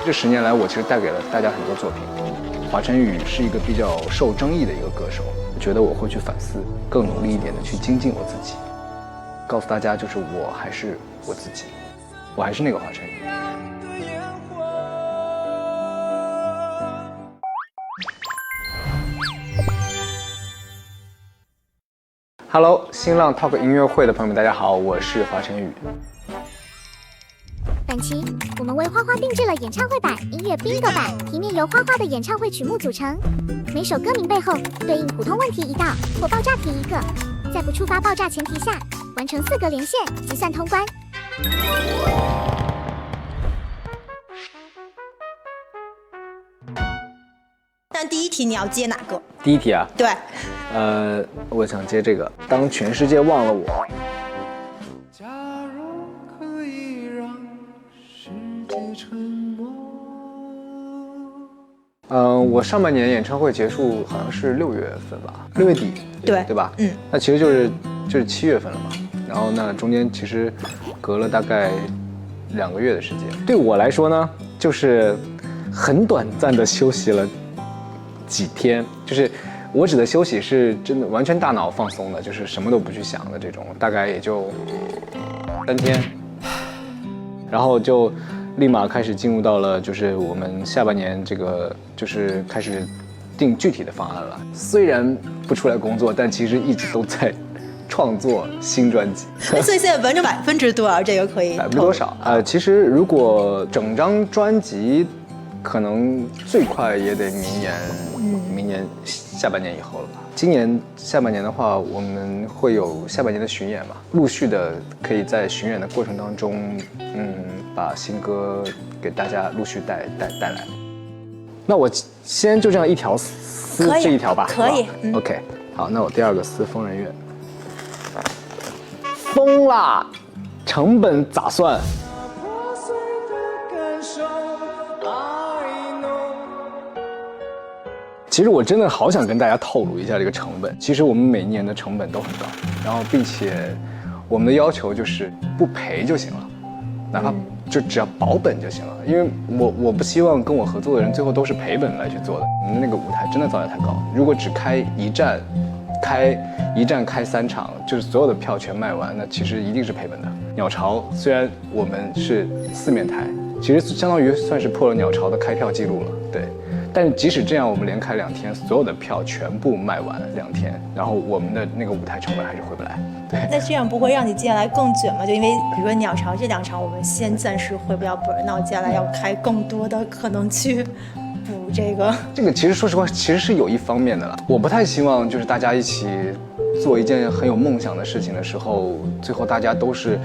这10年来，我其实带给了大家很多作品。华晨宇是一个比较受争议的一个歌手，我觉得我会去反思，更努力一点的去精进我自己，告诉大家，就是我还是我自己，我还是那个华晨宇。Hello， 新浪 Talk 音乐会的朋友们，大家好，我是华晨宇。本期我们为花花定制了演唱会版、音乐 bingo 版，题面由花花的演唱会曲目组成，每首歌名背后对应普通问题1道或爆炸题1个，在不触发爆炸前提下，完成4个连线即算通关。但第一题你要接哪个？第一题啊，对，我想接这个，当全世界忘了我。假如可以让世界沉默。我上半年演唱会结束好像是6月份吧，6月底，对吧？那其实就是7月份了嘛。然后那中间其实隔了大概2个月的时间。对我来说呢，就是很短暂的休息了几天，就是我指的休息是真的完全大脑放松的，就是什么都不去想的这种，大概也就3天，然后就立马开始进入到了就是我们下半年这个就是开始定具体的方案了。虽然不出来工作，但其实一直都在创作新专辑。所以现在完成%多少？这个可以多少？其实如果整张专辑，可能最快也得明年下半年以后了吧。今年下半年的话，我们会有下半年的巡演嘛，陆续的可以在巡演的过程当中，把新歌给大家陆续带来。那我先就这样一条撕这一条吧，可以。OK， 好，那我第2个撕疯人院。疯啦，成本咋算？其实我真的好想跟大家透露一下这个成本。其实我们每一年的成本都很高，然后并且我们的要求就是不赔就行了，哪怕就只要保本就行了。因为我不希望跟我合作的人最后都是赔本来去做的。我们那个舞台真的造价太高，如果只开一站开3场，就是所有的票全卖完，那其实一定是赔本的。鸟巢虽然我们是4面台，其实相当于算是破了鸟巢的开票记录了，对。但即使这样，我们连开2天，所有的票全部卖完2天，然后我们的那个舞台成本还是回不来。对，那这样不会让你接下来更卷吗？就因为比如说鸟巢这2场我们先暂时回不了本，那我接下来要开更多的，可能去补这个。这个其实说实话，其实是有一方面的了。我不太希望就是大家一起做一件很有梦想的事情的时候，最后大家都是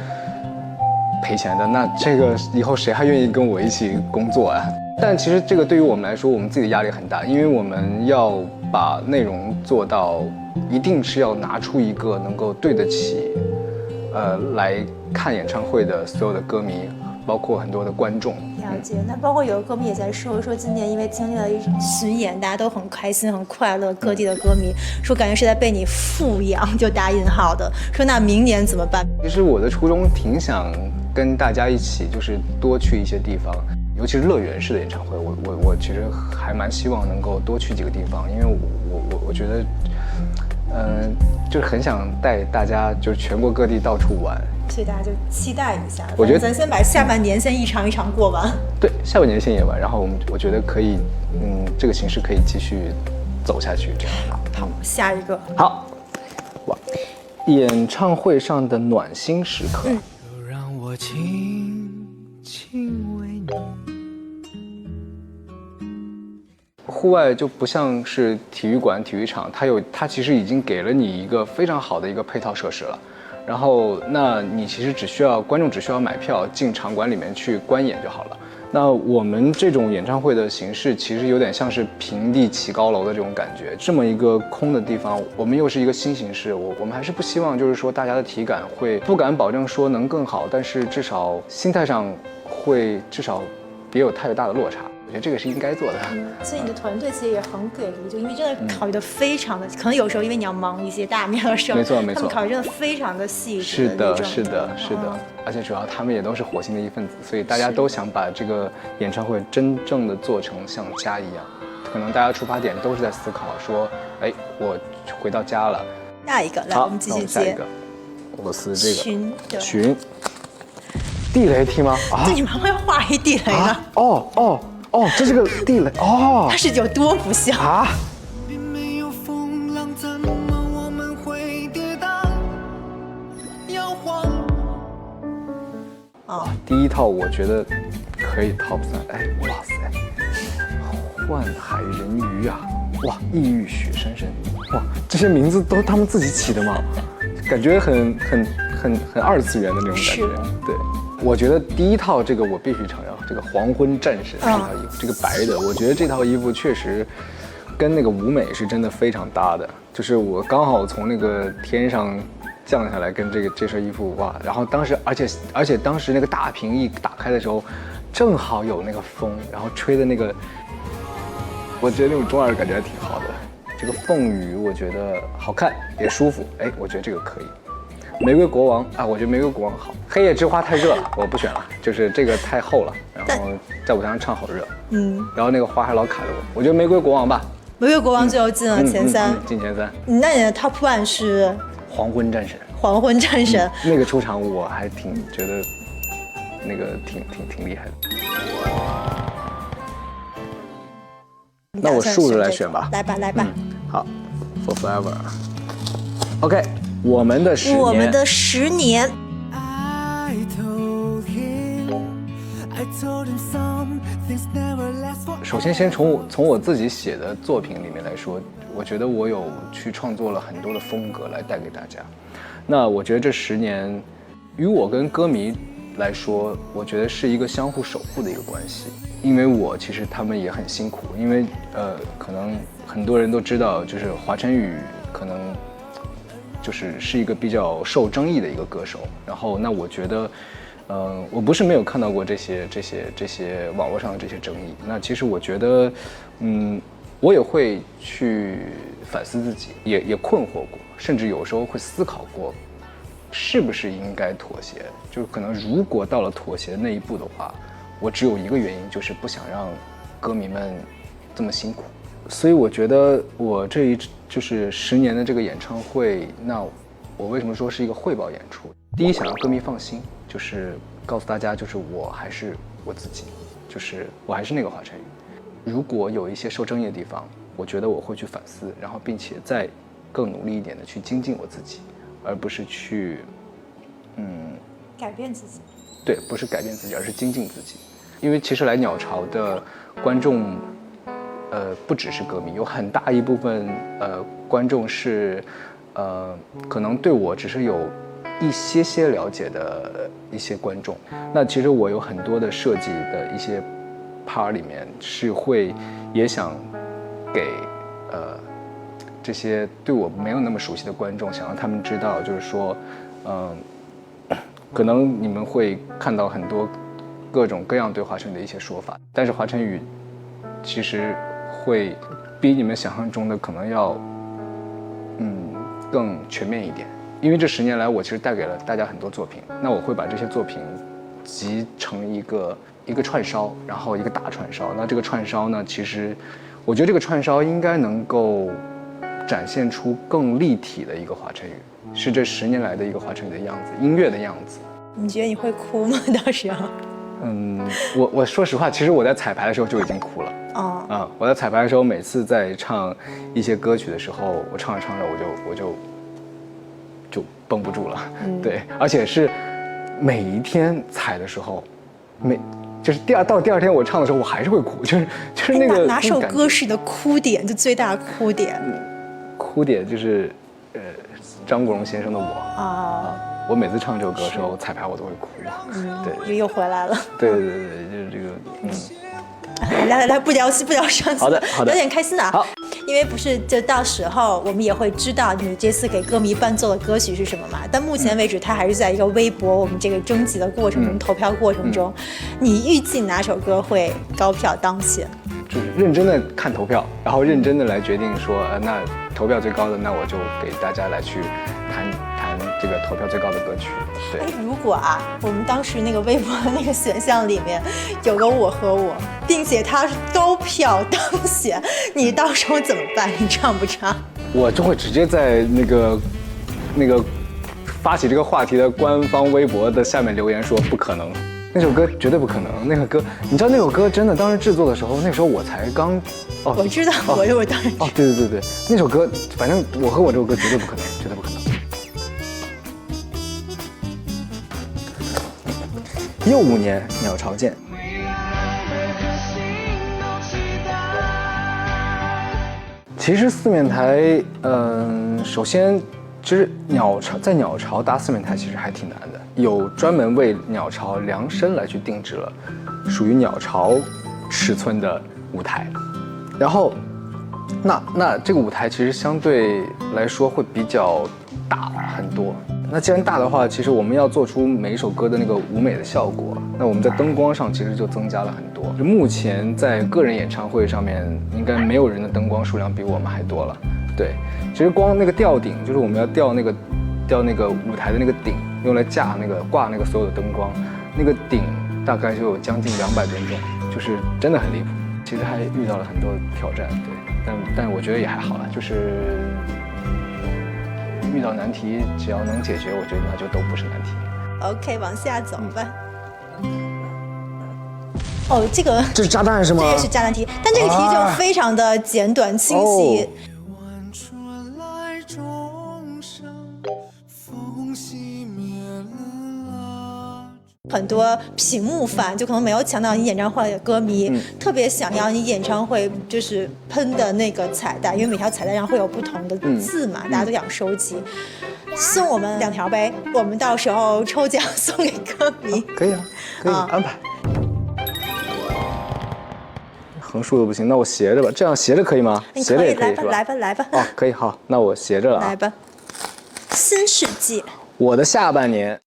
赔钱的。那这个以后谁还愿意跟我一起工作啊？但其实这个对于我们来说，我们自己的压力很大，因为我们要把内容做到，一定是要拿出一个能够对得起，来看演唱会的所有的歌迷，包括很多的观众。了解。那包括有的歌迷也在说今年因为经历了一场巡演，大家都很开心很快乐，各地的歌迷说感觉是在被你富养，就打引号的，说那明年怎么办？其实我的初衷挺想跟大家一起，就是多去一些地方。尤其是乐园式的演唱会，我其实还蛮希望能够多去几个地方，因为我觉得，就是很想带大家就是全国各地到处玩，所以大家就期待一下。我觉得咱先把下半年先一场一场过完。对，下半年先演完，然后我觉得可以，这个形式可以继续走下去，这样。好，下一个。好，哇，演唱会上的暖心时刻。就让我轻轻为你。户外就不像是体育馆、体育场，它其实已经给了你一个非常好的一个配套设施了。然后，那你其实观众只需要买票进场馆里面去观演就好了。那我们这种演唱会的形式，其实有点像是平地起高楼的这种感觉。这么一个空的地方，我们又是一个新形式，我们还是不希望就是说大家的体感不敢保证说能更好，但是至少心态上会至少别有太大的落差。我觉得这个是应该做的。所以你的团队其实也很给力，就因为真的考虑的非常的，可能有时候因为你要忙一些大面的时候，没错没错，他们考虑真的非常的细致。是的，是的，是的，而且主要他们也都是火星的一份子，所以大家都想把这个演唱会真正的做成像家一样。可能大家出发点都是在思考说，哎，我回到家了。下一个，来，我们继续接。下一个，俄罗斯这个群。地雷踢吗？啊，这你们会画一地雷呢？哦，这是个地雷哦。它是有多不像啊？没有风浪，怎么我们会跌宕摇晃？第一套我觉得可以 top 3。哎，哇塞，幻海人鱼啊，哇，异域雪山神，哇，这些名字都是他们自己起的吗？感觉很二次元的那种感觉。对，我觉得第一套这个我必须承认，这个黄昏战神这套衣服，这个白的，我觉得这套衣服确实跟那个舞美是真的非常搭的。就是我刚好从那个天上降下来，跟这身衣服哇，然后当时而且当时那个大屏一打开的时候，正好有那个风，然后吹的那个，我觉得那种中二感觉还挺好的。这个凤羽我觉得好看也舒服，哎，我觉得这个可以。玫瑰国王啊，我觉得玫瑰国王好。黑夜之花太热了，我不选了，就是这个太厚了，然后在舞台上唱好热，然后那个花还老卡着我觉得玫瑰国王吧。玫瑰国王最后进了前3，进前3。那你的 top 1是黄昏战神。黄昏战神，那个出场我还挺觉得那个挺厉害的。那我竖着来选吧。来吧。好 ，For Forever。OK， 我们的10年。首先从我自己写的作品里面来说，我觉得我有去创作了很多的风格来带给大家。那我觉得这10年，于我跟歌迷来说，我觉得是一个相互守护的一个关系。因为我其实他们也很辛苦，因为可能很多人都知道，就是华晨宇可能是一个比较受争议的一个歌手。然后那我觉得，我不是没有看到过这些网络上的这些争议。那其实我觉得，我也会去反思自己，也困惑过，甚至有时候会思考过，是不是应该妥协？就是可能如果到了妥协那一步的话，我只有一个原因，就是不想让歌迷们这么辛苦。所以我觉得我就是10年的这个演唱会，那我为什么说是一个汇报演出？第一，想让歌迷放心，就是告诉大家，就是我还是我自己，就是我还是那个华晨宇。如果有一些受争议的地方，我觉得我会去反思，然后并且再更努力一点的去精进我自己，而不是去改变自己。对，不是改变自己，而是精进自己。因为其实来鸟巢的观众，不只是歌迷，有很大一部分观众是，可能对我只是有一些了解的一些观众。那其实我有很多的设计的一些 part 里面是会也想给这些对我没有那么熟悉的观众，想让他们知道，就是说，可能你们会看到很多各种各样对华晨宇的一些说法，但是华晨宇其实会比你们想象中的可能要更全面一点。因为这10年来我其实带给了大家很多作品，那我会把这些作品集成一个串烧，然后一个大串烧。那这个串烧呢，其实我觉得这个串烧应该能够展现出更立体的一个华晨宇，是这10年来的一个华晨宇的样子，音乐的样子。你觉得你会哭吗？到时候？我说实话，其实我在彩排的时候就已经哭了。我在彩排的时候，每次在唱一些歌曲的时候，我唱着唱着我就绷不住了。对，而且是每一天彩的时候，就是到第二天我唱的时候，我还是会哭，就是那个哪首歌是你的哭点，就最大的哭点？哭点就是张国荣先生的我我每次唱这首歌的时候，彩排我都会哭。对，又回来了。对，就是这个来，不聊伤心，好的，聊点开心的啊。好，因为不是就到时候我们也会知道你这次给歌迷伴奏的歌曲是什么嘛？但目前为止，它还是在一个微博我们这个征集的过程中、投票过程中，你预计哪首歌会高票当选？就是认真的看投票，然后认真的来决定说，那投票最高的，那我就给大家来去谈这个投票最高的歌曲。对，如果我们当时那个微博的那个选项里面有个我和我，并且它是高票当选，你到时候怎么办？你唱不唱？我就会直接在那个发起这个话题的官方微博的下面留言说不可能。那首歌绝对不可能，那个歌，你知道那首歌真的当时制作的时候，那时候我才刚，我知道，我当然知道。对，那首歌，反正我和我这首歌绝对不可能，绝对不可能。15年鸟巢见。其实四面台，首先，其实在鸟巢搭四面台其实还挺难的。有专门为鸟巢量身来去定制了属于鸟巢尺寸的舞台，然后那这个舞台其实相对来说会比较大很多。那既然大的话，其实我们要做出每一首歌的那个舞美的效果，那我们在灯光上其实就增加了很多。就目前在个人演唱会上面，应该没有人的灯光数量比我们还多了。对，其实光那个吊顶，就是我们要吊那个舞台的那个顶，用来挂那个所有的灯光，那个顶大概就有将近200吨重，就是真的很离谱。其实还遇到了很多挑战，对，但我觉得也还好了，就是遇到难题只要能解决，我觉得那就都不是难题。OK， 往下走吧。这是炸弹是吗？这也是炸弹题，但这个题就非常的简短清晰。很多屏幕fan就可能没有抢到你演唱会的歌迷，特别想要你演唱会就是喷的那个彩带，因为每条彩带上会有不同的字嘛，大家都想收集。送我们2条呗，我们到时候抽奖送给歌迷。可以啊，可以安排。横竖的不行，那我斜着吧，这样斜着可以吗？斜着也可以是吧？来吧。哦，可以，好，那我斜着了啊。来吧。新世界，我的下半年。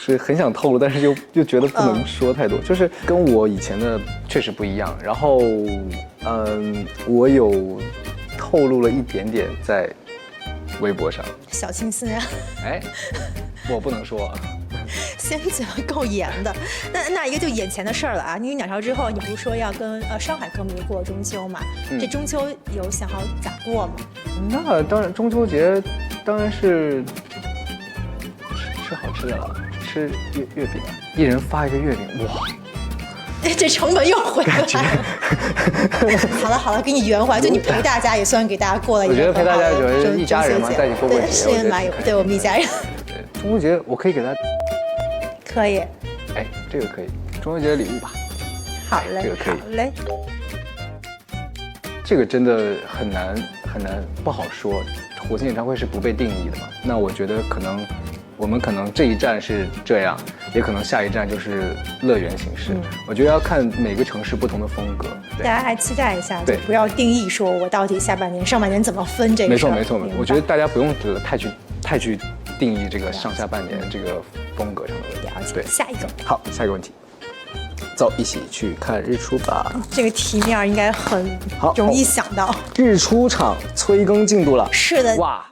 是很想透露，但是又觉得不能说太多，就是跟我以前的确实不一样。然后，我有透露了一点点在微博上。小心思呀！我不能说。先嘴巴够严的。那一个就眼前的事儿了啊！因为鸟巢之后，你不是说要跟上海歌迷过中秋嘛？这中秋有想好咋过吗？那当然，中秋节当然是吃好吃的了。吃月饼，一人发一个月饼，哇！这成本又回来了。好了，给你圆回来，就你陪大家也算给大家过了一个。我觉得陪大家就是一家人嘛，在一起过过节。是蛮有，对我们一家人。对，中秋节我可以给他。可以。这个可以，中秋节的礼物吧。好嘞，这个可以。好嘞。这个真的很难，不好说。火星演唱会是不被定义的嘛？那我觉得我们可能这一站是这样，也可能下一站就是乐园形式。我觉得要看每个城市不同的风格。大家还期待一下，对，不要定义说我到底下半年、上半年怎么分这个事儿。没错。我觉得大家不用太去定义这个上下半年这个风格上的问题。了解。对，下一个。好，下一个问题。走，一起去看日出吧。这个题面应该很容易想到。日出场催更进度了。是的。哇。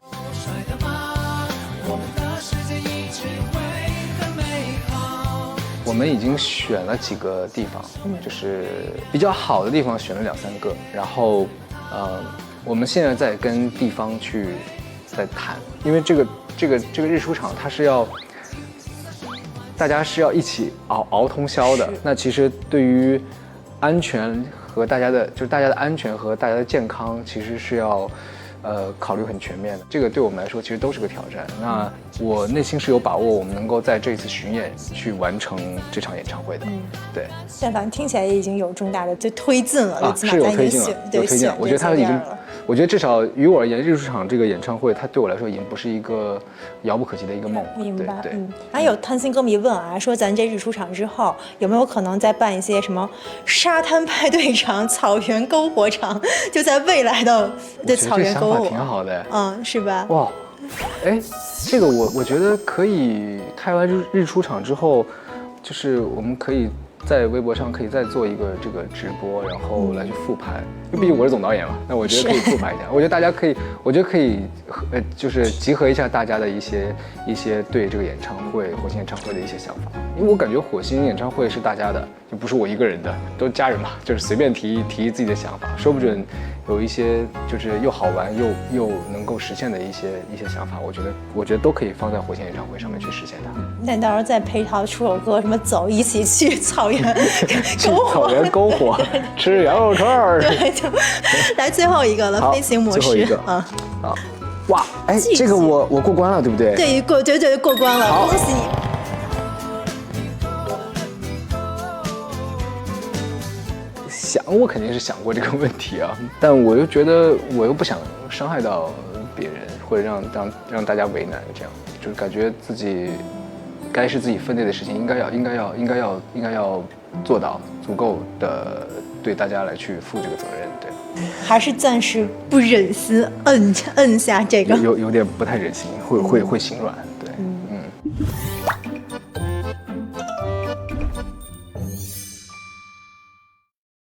我们已经选了几个地方，就是比较好的地方选了2、3个，然后，我们现在在跟地方在谈，因为这个日出场它是要，大家是要一起熬通宵的。那其实对于安全和大家的安全和大家的健康，其实是要。考虑很全面的，这个对我们来说其实都是个挑战。那我内心是有把握，我们能够在这次巡演去完成这场演唱会的。对。现在反正听起来也已经有重大的推进了，是有推进了，有推进了。我觉得他已经，我觉得至少于我而言，日出场这个演唱会，它对我来说已经不是一个遥不可及的一个梦。明白，对。还有贪心歌迷问啊，说咱这日出场之后，有没有可能再办一些什么沙滩派对场、草原篝火场？就在未来的草原篝火，挺好的。是吧？哇，哎，这个我觉得可以开完日出场之后，就是我们可以在微博上可以再做一个这个直播，然后来去复盘，因为毕竟我是总导演嘛，那我觉得可以复盘一下。我觉得大家可以，就是集合一下大家的一些对这个演唱会火星演唱会的一些想法，因为我感觉火星演唱会是大家的，就不是我一个人的，都是家人嘛，就是随便提自己的想法，说不准有一些就是又好玩又能够实现的一些想法，我觉得都可以放在火星演唱会上面去实现它。那你到时候再配套出首歌，什么走一起去草原篝火，吃羊肉串儿。对，就来最后一个了，飞行模式。最后一个哇，哎，这个我过关了，对不对？对，对过关了，恭喜你。我肯定是想过这个问题啊，但我又觉得我又不想伤害到别人，或者让大家为难，这样就是感觉自己该是自己分内的事情，应该要做到足够的对大家来去负这个责任，对。还是暂时不忍心摁下这个，有点不太忍心，会心软，对，